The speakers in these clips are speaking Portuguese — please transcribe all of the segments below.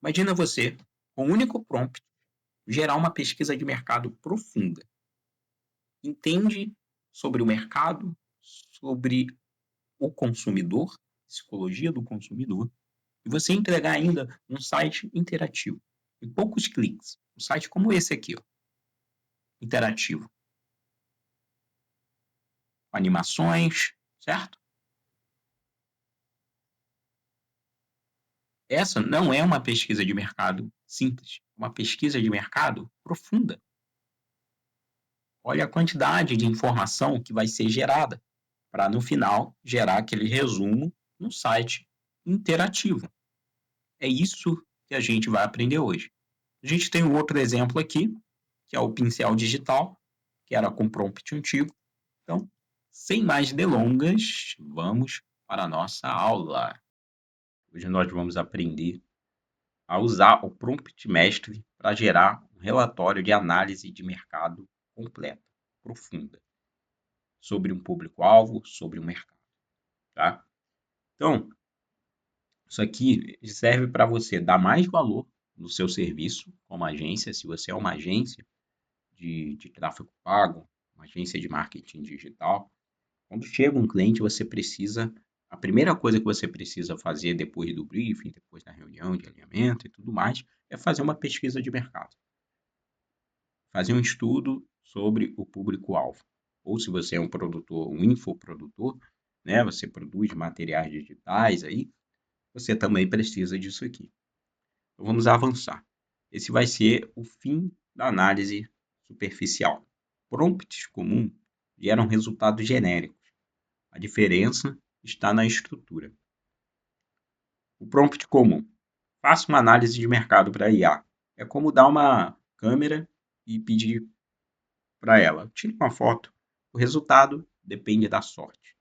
Imagina você, com um único prompt, gerar uma pesquisa de mercado profunda. Entende sobre o mercado, sobre o consumidor, psicologia do consumidor, e você entregar ainda um site interativo, em poucos cliques. Um site como esse aqui, ó, interativo, animações, certo? Essa não é uma pesquisa de mercado simples, é uma pesquisa de mercado profunda. Olha a quantidade de informação que vai ser gerada para, no final, gerar aquele resumo no site interativo. É isso que a gente vai aprender hoje. A gente tem um outro exemplo aqui, que é o pincel digital, que era com prompt antigo. Então, sem mais delongas, vamos para a nossa aula. Hoje nós vamos aprender a usar o prompt mestre para gerar um relatório de análise de mercado completa, profunda, sobre um público-alvo, sobre o mercado, tá? Então, isso aqui serve para você dar mais valor no seu serviço como agência, se você é uma agência de tráfego pago, uma agência de marketing digital. Quando chega um cliente, você precisa. A primeira coisa que você precisa fazer depois do briefing, depois da reunião de alinhamento e tudo mais, é fazer uma pesquisa de mercado. Fazer um estudo sobre o público-alvo. Ou se você é um produtor, um infoprodutor, né, você produz materiais digitais aí, você também precisa disso aqui. Então, vamos avançar. Esse vai ser o fim da análise superficial. Prompts comuns geram resultados genéricos. A diferença está na estrutura. O prompt comum. Faça uma análise de mercado para IA. É como dar uma câmera e pedir para ela, tire uma foto. O resultado depende da sorte.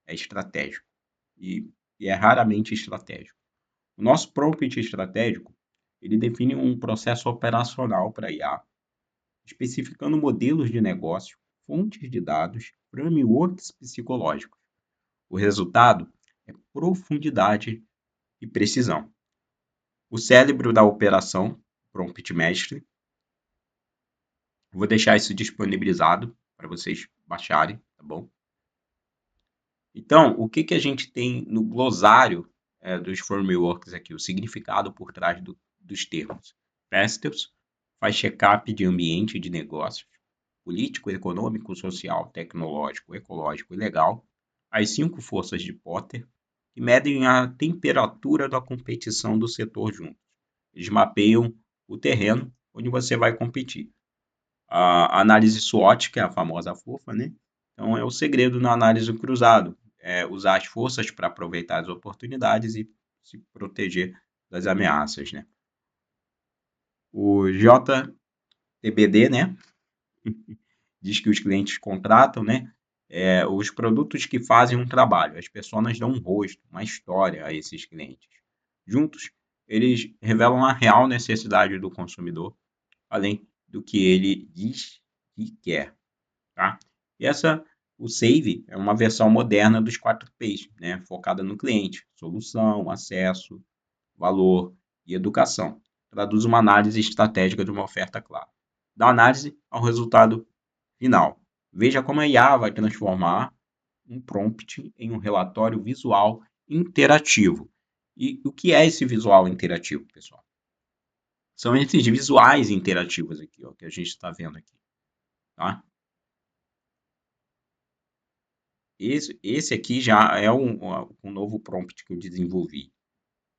É estratégico. E é raramente estratégico. O nosso prompt estratégico, ele define um processo operacional para IA, especificando modelos de negócio, fontes de dados, frameworks psicológicos. O resultado é profundidade e precisão. O cérebro da operação, prompt mestre. Vou deixar isso disponibilizado para vocês baixarem, tá bom? Então, o que a gente tem no glossário dos frameworks aqui? O significado por trás dos termos. Pastels faz check-up de ambiente de negócios, político, econômico, social, tecnológico, ecológico e legal. As 5 forças de Potter, que medem a temperatura da competição do setor juntos. Eles mapeiam o terreno onde você vai competir. A análise SWOT, que é a famosa fofa, né? Então, é o segredo na análise cruzado. É usar as forças para aproveitar as oportunidades e se proteger das ameaças, né? O JTBD, né? Diz que os clientes contratam, né? Os produtos que fazem um trabalho. As pessoas dão um rosto, uma história a esses clientes. Juntos, eles revelam a real necessidade do consumidor, além do que ele diz que quer, tá? E o Save é uma versão moderna dos 4Ps, né? Focada no cliente, solução, acesso, valor e educação. Traduz uma análise estratégica de uma oferta clara. Da análise ao resultado final. Veja como a IA vai transformar um prompt em um relatório visual interativo. E o que é esse visual interativo, pessoal? São esses visuais interativos aqui, ó, que a gente está vendo aqui, tá? Esse aqui já é um novo prompt que eu desenvolvi.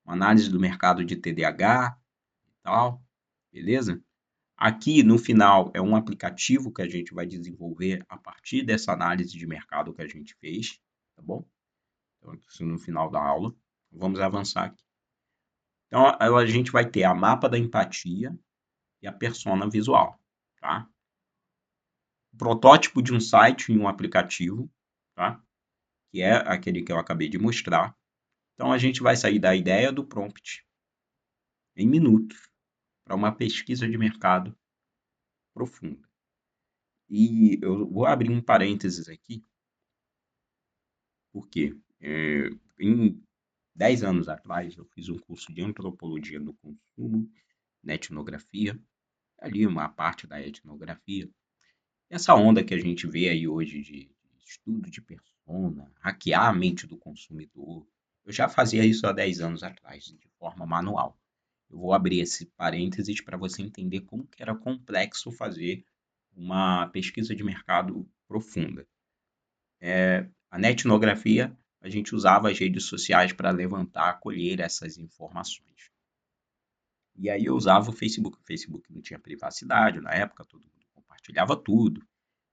Uma análise do mercado de TDAH e tal, beleza? Aqui no final é um aplicativo que a gente vai desenvolver a partir dessa análise de mercado que a gente fez, tá bom? Então, isso no final da aula. Vamos avançar aqui. Então, a gente vai ter a mapa da empatia e a persona visual, tá? O protótipo de um site em um aplicativo, tá? Que é aquele que eu acabei de mostrar. Então, a gente vai sair da ideia do prompt em minutos para uma pesquisa de mercado profunda. E eu vou abrir um parênteses aqui, porque em 10 anos atrás, eu fiz um curso de antropologia do consumo, na etnografia, ali uma parte da etnografia. Essa onda que a gente vê aí hoje de estudo de persona, hackear a mente do consumidor, eu já fazia isso há 10 anos atrás, de forma manual. Eu vou abrir esse parênteses para você entender como que era complexo fazer uma pesquisa de mercado profunda. A na etnografia, a gente usava as redes sociais para levantar, colher essas informações. E aí eu usava o Facebook. O Facebook não tinha privacidade na época, todo mundo compartilhava tudo,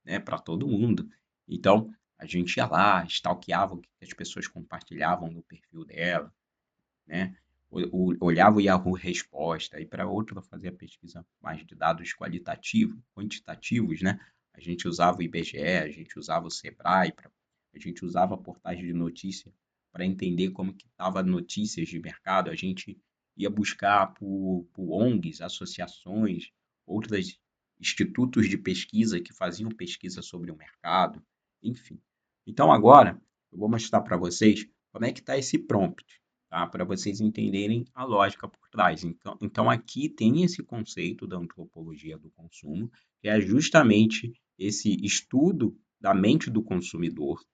né, para todo mundo. Então, a gente ia lá, stalkeava o que as pessoas compartilhavam no perfil dela, né? Olhava o Yahoo Resposta, e para outra fazer a pesquisa mais de dados qualitativos, quantitativos, né? A gente usava o IBGE, a gente usava o Sebrae, a gente usava portais de notícia para entender como que estava notícias de mercado, a gente ia buscar por ONGs, associações, outros institutos de pesquisa que faziam pesquisa sobre o mercado, enfim. Então agora eu vou mostrar para vocês como é que está esse prompt, tá? Para vocês entenderem a lógica por trás. Então, aqui tem esse conceito da antropologia do consumo, que é justamente esse estudo da mente do consumidor.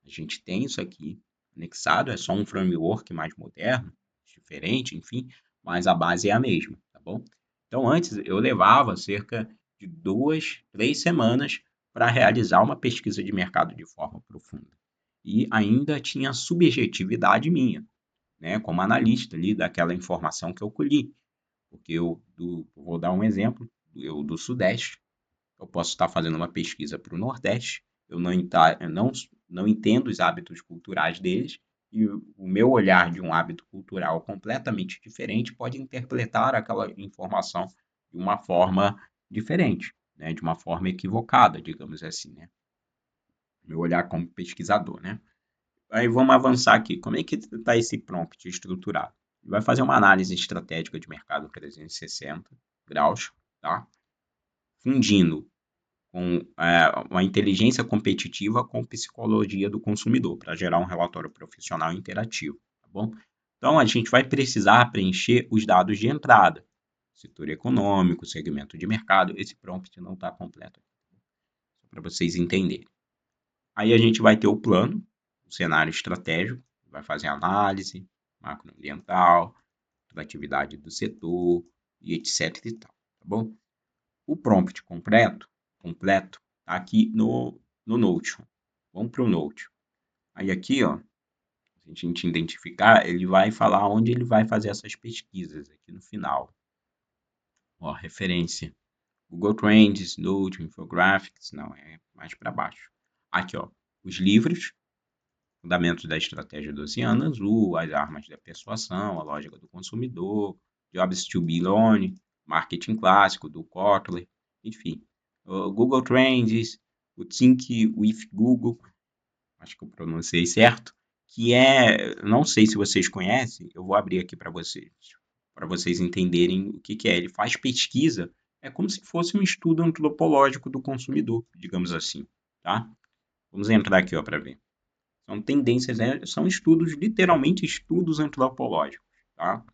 A gente tem isso aqui anexado, é só um framework mais moderno, diferente, enfim, mas a base é a mesma, tá bom? Então, antes eu levava cerca de 2, 3 semanas para realizar uma pesquisa de mercado de forma profunda. E ainda tinha subjetividade minha, né, como analista ali daquela informação que eu colhi. Porque vou dar um exemplo, eu do Sudeste, eu posso estar fazendo uma pesquisa para o Nordeste, eu não entendo os hábitos culturais deles, e o meu olhar de um hábito cultural completamente diferente pode interpretar aquela informação de uma forma diferente, né, de uma forma equivocada, digamos assim, né? Meu olhar como pesquisador, né? Aí vamos avançar aqui. Como é que está esse prompt estruturado? Ele vai fazer uma análise estratégica de mercado 360 graus, tá? Fundindo com uma inteligência competitiva com psicologia do consumidor, para gerar um relatório profissional interativo, tá bom? Então, a gente vai precisar preencher os dados de entrada, setor econômico, segmento de mercado. Esse prompt não está completo, só para vocês entenderem. Aí a gente vai ter o plano, o cenário estratégico, vai fazer análise macroambiental, da atividade do setor e etc e tal, tá bom? O prompt completo tá aqui no Notion. Vamos para o Notion. Aí aqui, ó, se a gente identificar, ele vai falar onde ele vai fazer essas pesquisas aqui no final. Ó, referência. Google Trends, Notion, Infographics, não, é mais para baixo. Aqui, ó, os livros, Fundamentos da Estratégia do Oceano Azul, As Armas da Persuasão, A Lógica do Consumidor, Jobs to be Alone, Marketing Clássico, do Kotler, enfim. O Google Trends, o Think with Google, acho que eu pronunciei certo, que não sei se vocês conhecem, eu vou abrir aqui para vocês entenderem o que que é. Ele faz pesquisa, é como se fosse um estudo antropológico do consumidor, digamos assim, tá? Vamos entrar aqui, ó, para ver. São tendências, né? São estudos, literalmente estudos antropológicos, tá?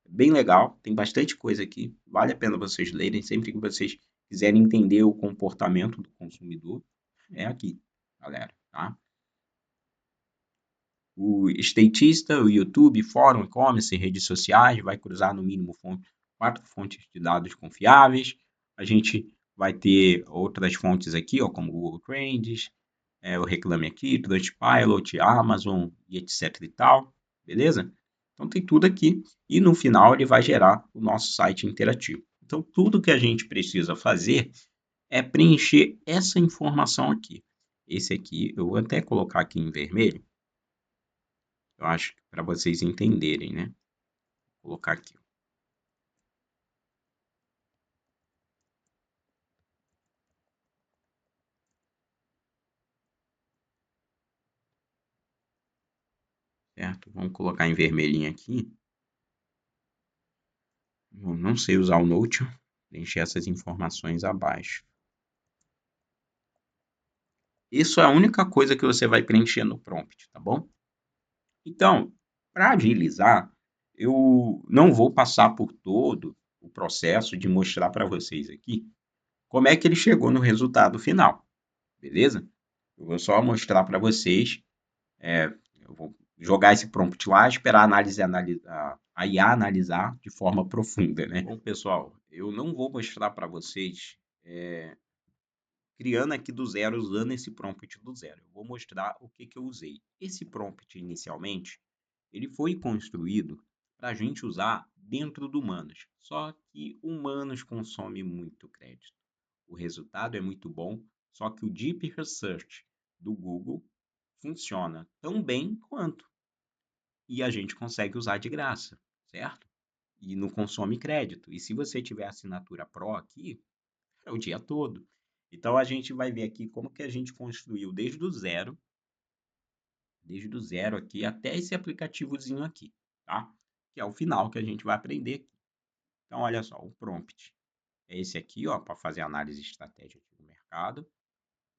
Bem legal, tem bastante coisa aqui, vale a pena vocês lerem, sempre que vocês quiserem entender o comportamento do consumidor, é aqui, galera, tá? O estatista, o YouTube, fórum, e-commerce, redes sociais, vai cruzar no mínimo 4 fontes de dados confiáveis. A gente vai ter outras fontes aqui, ó, como Google Trends, o Reclame Aqui, Trustpilot, Amazon e etc e tal, beleza? Então tem tudo aqui e no final ele vai gerar o nosso site interativo. Então tudo que a gente precisa fazer é preencher essa informação aqui. Esse aqui, eu vou até colocar aqui em vermelho, eu acho para vocês entenderem, né? Vou colocar aqui. Certo? Vamos colocar em vermelhinho aqui. Eu não sei usar o Notion, preencher essas informações abaixo. Isso é a única coisa que você vai preencher no prompt, tá bom? Então, Para agilizar, eu não vou passar por todo o processo de mostrar para vocês aqui como é que ele chegou no resultado final, beleza? Eu vou só mostrar para vocês, eu vou jogar esse prompt lá, esperar a IA analisar de forma profunda, né? Bom, pessoal, eu não vou mostrar para vocês criando aqui do zero, usando esse prompt do zero. Eu vou mostrar o que eu usei. Esse prompt, inicialmente, ele foi construído para a gente usar dentro do Humanos. Só que Humanos consome muito crédito. O resultado é muito bom, só que o Deep Research do Google funciona tão bem quanto. E a gente consegue usar de graça, certo? E não consome crédito. E se você tiver assinatura Pro aqui, é o dia todo. Então a gente vai ver aqui como que a gente construiu desde o zero aqui até esse aplicativozinho aqui, tá? Que é o final que a gente vai aprender aqui. Então olha só, o prompt é esse aqui, ó, para fazer análise estratégica do mercado.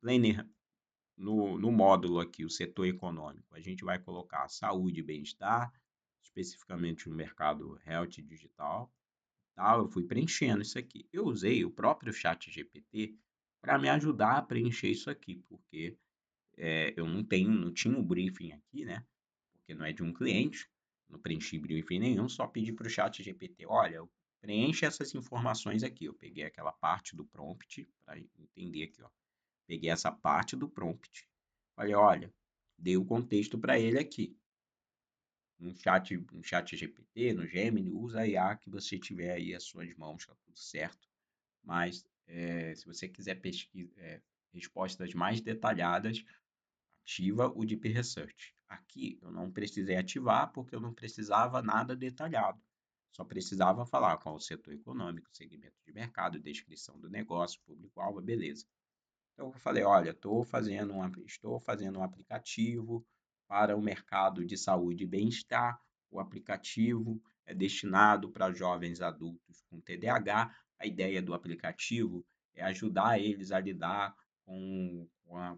Planner no módulo aqui, o setor econômico, a gente vai colocar saúde e bem-estar, especificamente no mercado health digital. Tal, eu fui preenchendo isso aqui. Eu usei o próprio chat GPT para me ajudar a preencher isso aqui, porque eu não tinha um briefing aqui, né? Porque não é de um cliente, não preenchi briefing nenhum, só pedi para o chat GPT, olha, preenche essas informações aqui. Eu peguei aquela parte do prompt, para entender aqui, ó. Peguei essa parte do prompt, falei, olha, dei o contexto para ele aqui. No chat GPT, no Gemini, usa a IA que você tiver aí às suas mãos, tá tudo certo. Mas se você quiser respostas mais detalhadas, ativa o Deep Research. Aqui eu não precisei ativar porque eu não precisava nada detalhado. Só precisava falar qual o setor econômico, segmento de mercado, descrição do negócio, público-alvo, beleza. Então eu falei, olha, estou fazendo um aplicativo para o mercado de saúde e bem-estar. O aplicativo é destinado para jovens adultos com TDAH. A ideia do aplicativo é ajudar eles a lidar com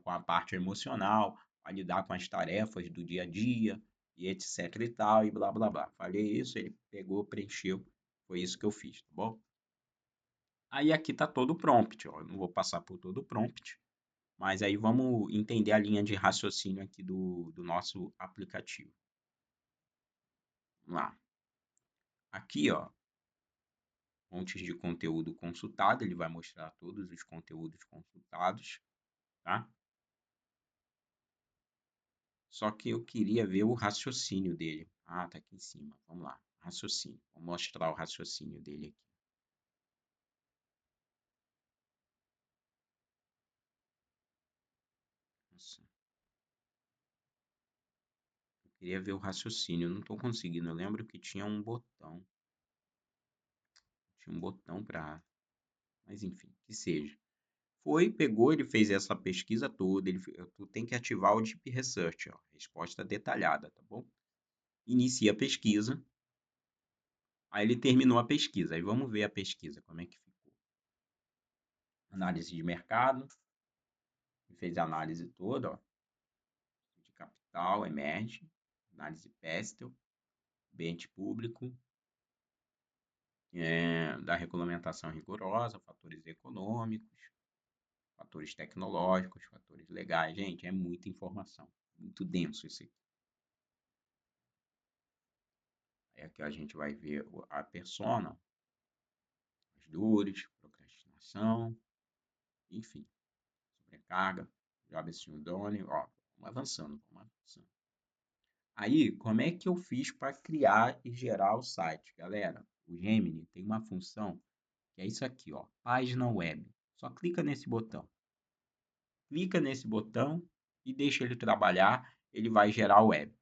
a parte emocional, a lidar com as tarefas do dia a dia, e etc e tal, e blá blá blá. Falei isso, ele pegou, preencheu, foi isso que eu fiz, tá bom? Aí aqui está todo o prompt, ó. Eu não vou passar por todo o prompt, mas aí vamos entender a linha de raciocínio aqui do nosso aplicativo. Vamos lá. Aqui, ó, fontes de conteúdo consultado, ele vai mostrar todos os conteúdos consultados, tá? Só que eu queria ver o raciocínio dele. Ah, tá aqui em cima. Vamos lá. Raciocínio. Vou mostrar o raciocínio dele aqui. Nossa. Eu queria ver o raciocínio. Eu não estou conseguindo. Eu lembro que tinha um botão. Tinha um botão para. Mas enfim, que seja. Pegou, ele fez essa pesquisa toda. Tu tem que ativar o Deep Research, ó. Resposta detalhada, tá bom? Inicia a pesquisa. Aí ele terminou a pesquisa. Aí vamos ver a pesquisa, como é que ficou. Análise de mercado. Fez a análise toda, ó. De capital, emerge. Análise Pestel. Ambiente público. Da regulamentação rigorosa, fatores econômicos, fatores tecnológicos, fatores legais. Gente, é muita informação. Muito denso isso aqui. Aí aqui a gente vai ver a persona, as dores, procrastinação, enfim, sobrecarga, job syndrome, ó, vamos avançando, vamos avançando. Aí, como é que eu fiz para criar e gerar o site? Galera, o Gemini tem uma função que é isso aqui, ó, página web. Só clica nesse botão. Clica nesse botão e deixa ele trabalhar, ele vai gerar o web.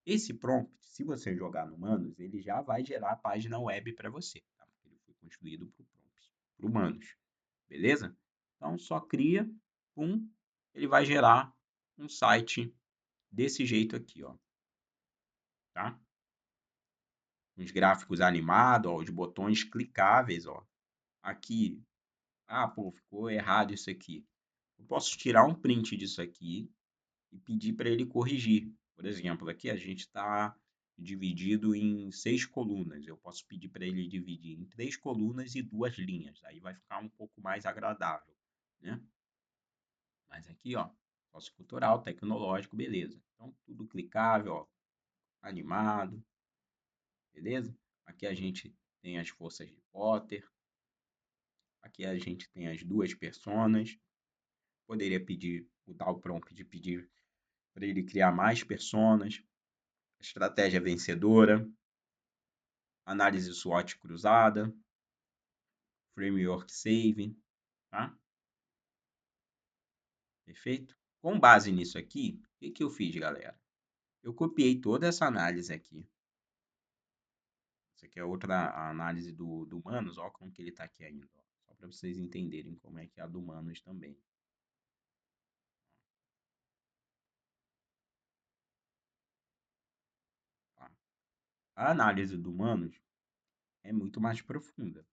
Esse prompt, se você jogar no Manus, ele já vai gerar a página web para você, tá? Porque ele foi construído para o Manus, beleza? Então, só cria, ele vai gerar um site desse jeito aqui, ó, tá? Uns gráficos animados, ó, os botões clicáveis, ó. Aqui, pô, ficou errado isso aqui. Eu posso tirar um print disso aqui e pedir para ele corrigir. Por exemplo, aqui a gente está dividido em 6 colunas. Eu posso pedir para ele dividir em 3 colunas e 2 linhas. Aí vai ficar um pouco mais agradável, né? Mas aqui, ó, sociocultural, tecnológico, beleza. Então, tudo clicável, ó, animado, beleza? Aqui a gente tem as forças de Potter. Aqui a gente tem as 2 personas. Poderia pedir, mudar o prompt de pedir para ele criar mais personas. Estratégia vencedora. Análise SWOT cruzada. Framework saving, tá? Perfeito? Com base nisso aqui, o que eu fiz, galera? Eu copiei toda essa análise aqui. Essa aqui é outra análise do Humanos, ó, como que ele está aqui ainda, ó. Só para vocês entenderem como é que é a do Humanos também. Tá? A análise do Humanos é muito mais profunda.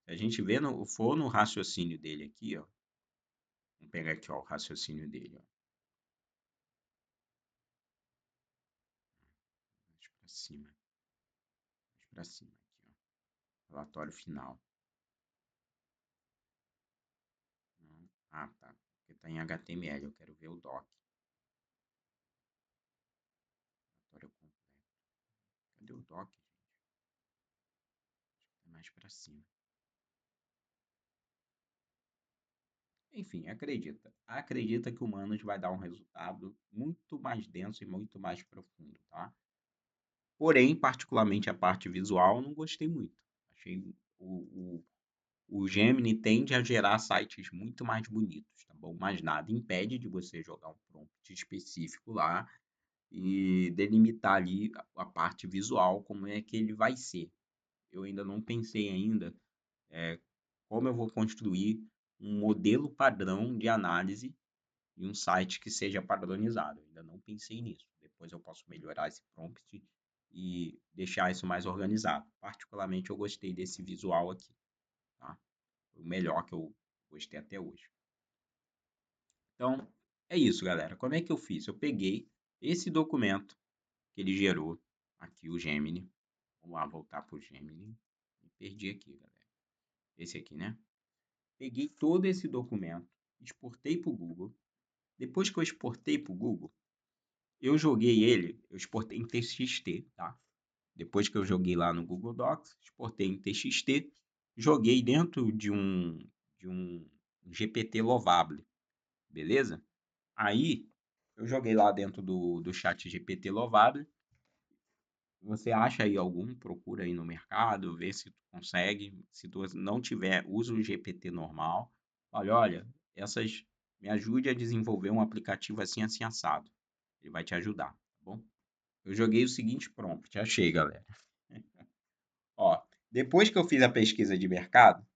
Se a gente for no raciocínio dele aqui, ó. Vamos pegar aqui, ó, o raciocínio dele, ó. Mais para cima. Mais para cima aqui, ó. Relatório final. Não. Ah, tá. Porque está em HTML, eu quero ver o doc. Relatório completo. Cadê o doc, gente? Acho que tá mais para cima. Enfim, acredita. Acredita que o Humanos vai dar um resultado muito mais denso e muito mais profundo, tá? Porém, particularmente a parte visual, não gostei muito. Achei o Gemini tende a gerar sites muito mais bonitos, tá bom? Mas nada impede de você jogar um prompt específico lá e delimitar ali a parte visual, como é que ele vai ser. Eu ainda não pensei ainda como eu vou construir um modelo padrão de análise e um site que seja padronizado. Eu ainda não pensei nisso. Depois eu posso melhorar esse prompt e deixar isso mais organizado. Particularmente, eu gostei desse visual aqui, tá? Foi o melhor que eu gostei até hoje. Então, é isso, galera. Como é que eu fiz? Eu peguei esse documento que ele gerou, aqui o Gemini. Vamos lá, voltar para o Gemini. Me perdi aqui, galera. Esse aqui, né? Peguei todo esse documento, exportei para o Google. Depois que eu exportei para o Google, eu joguei ele, eu exportei em TXT, tá? Depois que eu joguei lá no Google Docs, exportei em TXT, joguei dentro de um GPT Lovable, beleza? Aí, eu joguei lá dentro do chat GPT Lovable. Você acha aí algum, procura aí no mercado, vê se tu consegue. Se tu não tiver, usa o GPT normal. Olha, essas me ajude a desenvolver um aplicativo assim, assim, assado. Ele vai te ajudar, tá bom? Eu joguei o seguinte prompt, achei, galera. Ó, depois que eu fiz a pesquisa de mercado,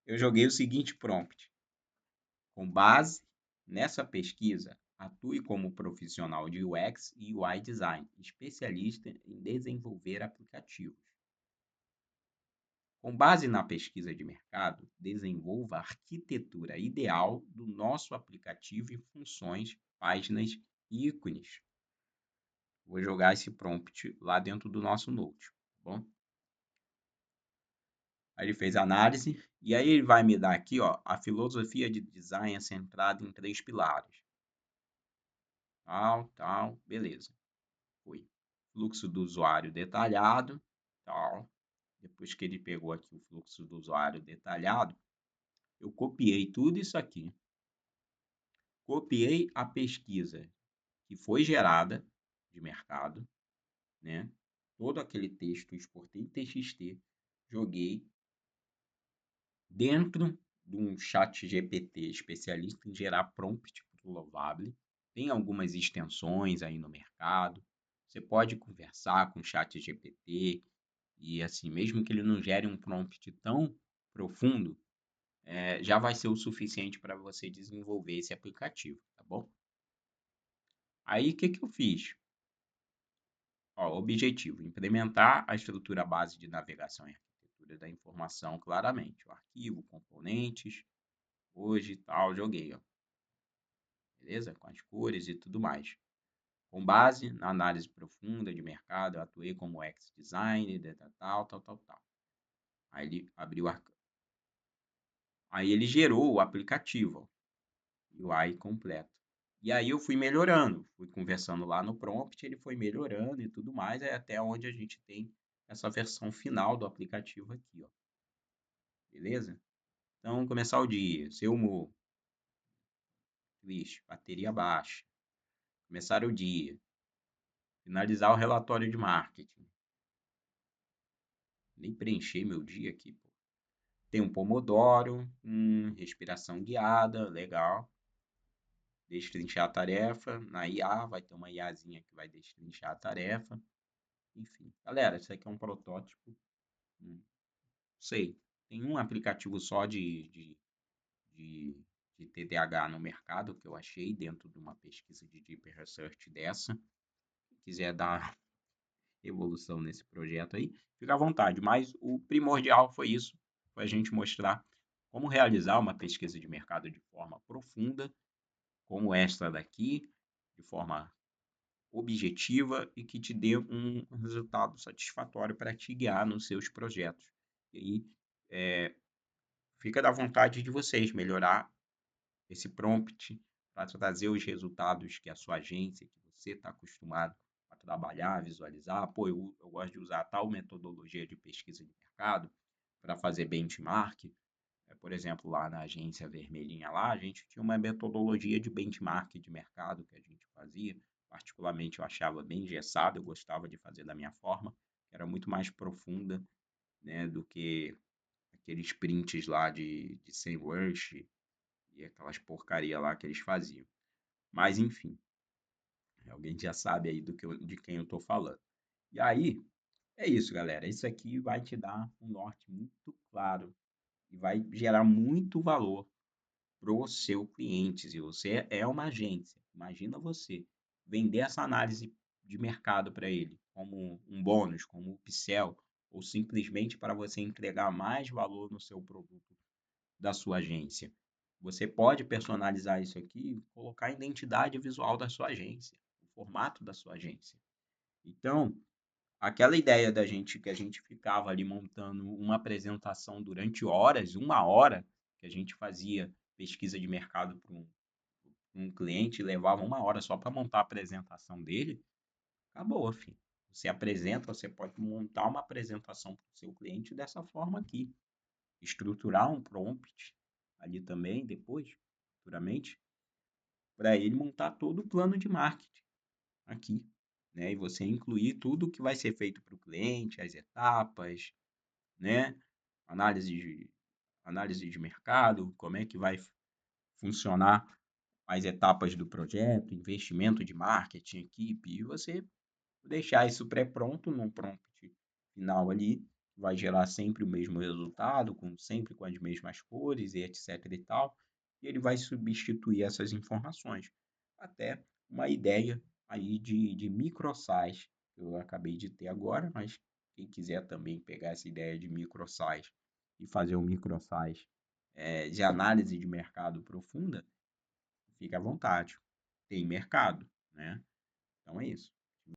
eu joguei o seguinte prompt. Com base nessa pesquisa, atue como profissional de UX e UI design, especialista em desenvolver aplicativos. Com base na pesquisa de mercado, desenvolva a arquitetura ideal do nosso aplicativo em funções, páginas e ícones. Vou jogar esse prompt lá dentro do nosso Note, tá bom? Aí ele fez a análise e aí ele vai me dar aqui, ó, a filosofia de design é centrada em 3 pilares. Tal, beleza. Foi. Fluxo do usuário detalhado, tal. Depois que ele pegou aqui o fluxo do usuário detalhado, eu copiei tudo isso aqui. Copiei a pesquisa que foi gerada de mercado, né? Todo aquele texto, exportei em TXT, joguei dentro de um chat GPT especialista em gerar prompt para o Lovable. Tem algumas extensões aí no mercado. Você pode conversar com o chat GPT e assim, mesmo que ele não gere um prompt tão profundo, já vai ser o suficiente para você desenvolver esse aplicativo, tá bom? Aí, o que que eu fiz? Ó, objetivo: implementar a estrutura base de navegação e arquitetura da informação claramente. O arquivo, componentes, hoje tal, joguei, ó. Beleza? Com as cores e tudo mais. Com base na análise profunda de mercado, eu atuei como UX designer, tal, tal, tal, tal. Aí ele abriu aí ele gerou o aplicativo, ó, UI completo. E aí eu fui melhorando, fui conversando lá no prompt, ele foi melhorando e tudo mais, é até onde a gente tem essa versão final do aplicativo aqui, ó. Beleza? Então, começar o dia, seu humor, triste, bateria baixa. Começar o dia, finalizar o relatório de marketing. Nem preencher meu dia aqui, pô. Tem um Pomodoro, respiração guiada, legal. Destrinchar a tarefa. Na IA, vai ter uma IAzinha que vai destrinchar a tarefa. Enfim, galera, isso aqui é um protótipo. Não sei, tem um aplicativo só de, de TDAH no mercado que eu achei dentro de uma pesquisa de Deep Research dessa. Se quiser dar evolução nesse projeto aí, fica à vontade. Mas o primordial foi isso, foi a gente mostrar como realizar uma pesquisa de mercado de forma profunda, como esta daqui, de forma objetiva e que te dê um resultado satisfatório para te guiar nos seus projetos. E aí, fica da vontade de vocês melhorar esse prompt para trazer os resultados que a sua agência, que você está acostumado a trabalhar, visualizar. Pô, eu gosto de usar tal metodologia de pesquisa de mercado para fazer benchmark. Por exemplo, lá na agência vermelhinha lá, a gente tinha uma metodologia de benchmark de mercado que a gente fazia. Particularmente eu achava bem engessado, eu gostava de fazer da minha forma, que era muito mais profunda, né, do que aqueles prints lá de SEMrush e aquelas porcaria lá que eles faziam. Mas enfim, alguém já sabe aí de quem eu estou falando. E aí, é isso, galera. Isso aqui vai te dar um norte muito claro e vai gerar muito valor para o seu cliente. Se você é uma agência, imagina você vender essa análise de mercado para ele como um bônus, como um upsell, ou simplesmente para você entregar mais valor no seu produto da sua agência. Você pode personalizar isso aqui, colocar a identidade visual da sua agência, o formato da sua agência. Então, aquela ideia da gente que a gente ficava ali montando uma apresentação durante horas, 1 hora, que a gente fazia pesquisa de mercado para um cliente, levava 1 hora só para montar a apresentação dele, acabou, filho. Você apresenta, você pode montar uma apresentação para o seu cliente dessa forma aqui. Estruturar um prompt ali também, depois, futuramente, para ele montar todo o plano de marketing aqui, né? E você incluir tudo que vai ser feito para o cliente, as etapas, né? Análise análise de mercado, como é que vai funcionar as etapas do projeto, investimento de marketing, equipe, e você deixar isso pré-pronto num prompt final ali, vai gerar sempre o mesmo resultado, sempre com as mesmas cores e etc e tal, e ele vai substituir essas informações até uma ideia aí de microsize que eu acabei de ter agora, mas quem quiser também pegar essa ideia de microsize e fazer um microsize de análise de mercado profunda, fica à vontade. Tem mercado, né? Então é isso.